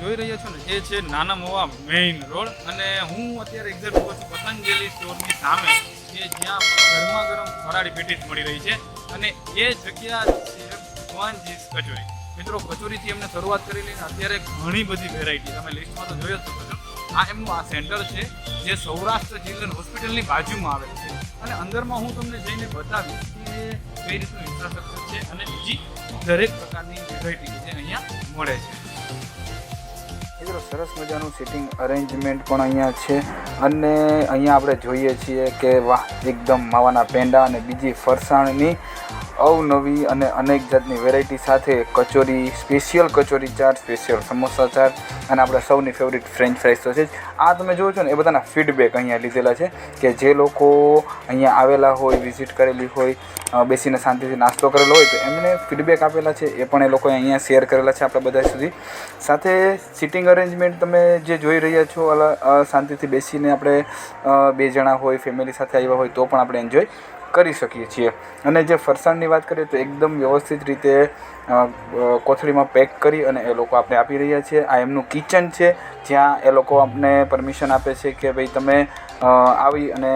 જોઈ રહ્યા છો ને એ છે નાના મવા મેઇન રોડ અને હું અત્યારે એક્ઝેક્ટ ઉભો છું પતંજલિ સ્ટોરની સામે કે જ્યાં ગરમા ગરમ ફરાળી પેટીસ મળી રહી છે અને એ જગ્યા છે ભગવાનજી કચોરી. મિત્રો કચોરીથી એમને શરૂઆત કરી લઈને અત્યારે ઘણી બધી વેરાયટી તમે લિસ્ટમાં તો જોઈ જ શકો છો. આ એમનું આ સેન્ટર છે જે સૌરાષ્ટ્ર ચિલ્ડ્રન હોસ્પિટલની બાજુમાં આવેલ છે અને અંદરમાં હું તમને જઈને બતાવીશ કે કઈ રીતનું ઇન્ફ્રાસ્ટ્રક્ચર છે અને બીજી દરેક પ્રકારની વેરાયટી જે અહીંયા મળે છે. મિત્રો સરસ મજાનું સિટિંગ અરેન્જમેન્ટ પણ અહીંયા છે અને અહીંયા આપણે જોઈએ છીએ કે વાહ એકદમ માવાના પેંડા અને બીજી ફરસાણની અવનવી અને અનેક જાતની વેરાયટી સાથે કચોરી, સ્પેશિયલ કચોરી ચાટ, સ્પેશિયલ સમોસા ચાટ અને આપણા સૌની ફેવરિટ ફ્રેન્ચ ફ્રાઈઝ તો છે જ. આ તમે જુઓ છો ને એ બધાના ફીડબેક અહીંયા લીધેલા છે કે જે લોકો અહીંયા આવેલા હોય, વિઝિટ કરેલી હોય, બેસીને શાંતિથી નાસ્તો કરેલો હોય તો એમને ફીડબેક આપેલા છે એ પણ એ લોકોએ અહીંયા શેર કરેલા છે આપણા બધા સુધી. સાથે સિટિંગ અરેન્જમેન્ટ તમે જે જોઈ રહ્યા છો શાંતિથી બેસીને આપણે 2 જણા હોય, ફેમિલી સાથે આવ્યા હોય તો પણ આપણે એન્જોય કરી શકીએ છીએ. અને જે ફરસાણની વાત કરીએ તો એકદમ વ્યવસ્થિત રીતે કોથળીમાં પેક કરી અને એ લોકો આપણે આપી રહ્યા છે. આ એમનું કિચન છે જ્યાં એ લોકો આપણે પરમિશન આપે છે કે ભાઈ તમે આવી અને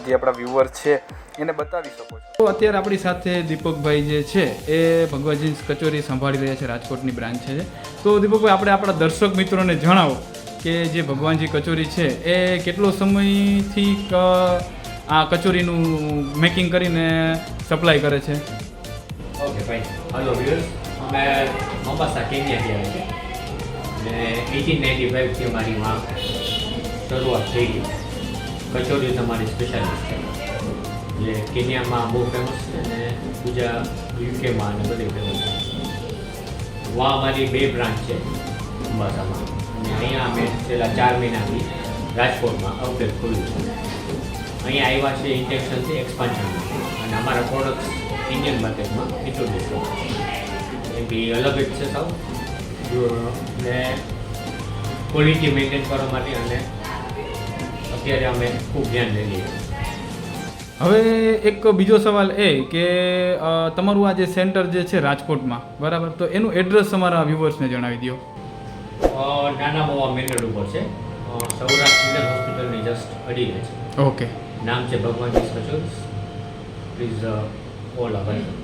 જે આપણા વ્યુઅર છે એને બતાવી શકો છો. તો અત્યારે આપણી સાથે દીપકભાઈ જે છે એ ભગવાનજી કચોરી સંભાળી રહ્યા છે, રાજકોટની બ્રાન્ચ છે. તો દીપકભાઈ આપણે આપણા દર્શક મિત્રોને જણાવો કે જે ભગવાનજી કચોરી છે એ કેટલો સમયથી આ કચોરીનું મેકિંગ કરીને સપ્લાય કરે છે? Okay fine. હલો વ્યુઅર્સ, અમે મોમ્બાસા કેન્યાથી આવે છે અને 1895થી અમારી માં શરૂઆત થઈ ગઈ. કચોરી તમારી સ્પેશિયાલિસ્ટ છે જે કેન્યામાં બહુ ફેમસ છે અને બીજા યુકેમાં અને બધી ફેમસ છે. વા અમારી 2 બ્રાન્ચ છે મોમ્બાસામાં અને અહીંયા અમે છેલ્લા 4 મહિનાથી રાજકોટમાં આઉટલેટ ખોલ્યું છે. અહીંયા આવ્યા છે ઇન્ટેન્શનથી એક્સપાન્શન અને અમારા પ્રોડક્ટ્સ ઇન્ડિયન માર્કેટમાં ઇન્ટ્રોડ્યુસ કરો કેમ કે અલગ જ છે સાવ ને ક્વોલિટી મેન્ટેન કરવા માટે અને અત્યારે અમે ખૂબ ધ્યાન લઈ લઈએ. હવે એક બીજો સવાલ એ કે તમારું આ જે સેન્ટર જે છે રાજકોટમાં બરાબર, તો એનું એડ્રેસ તમારા વ્યુઅર્સને જણાવી દો. નાના મવા મેન રોડ ઉપર છે, સૌરાષ્ટ્ર ચિલ્ડ્રન હોસ્પિટલની જસ્ટ અડીને છે. ઓકે. નામ છે Bhagwanji kachori. Please all available.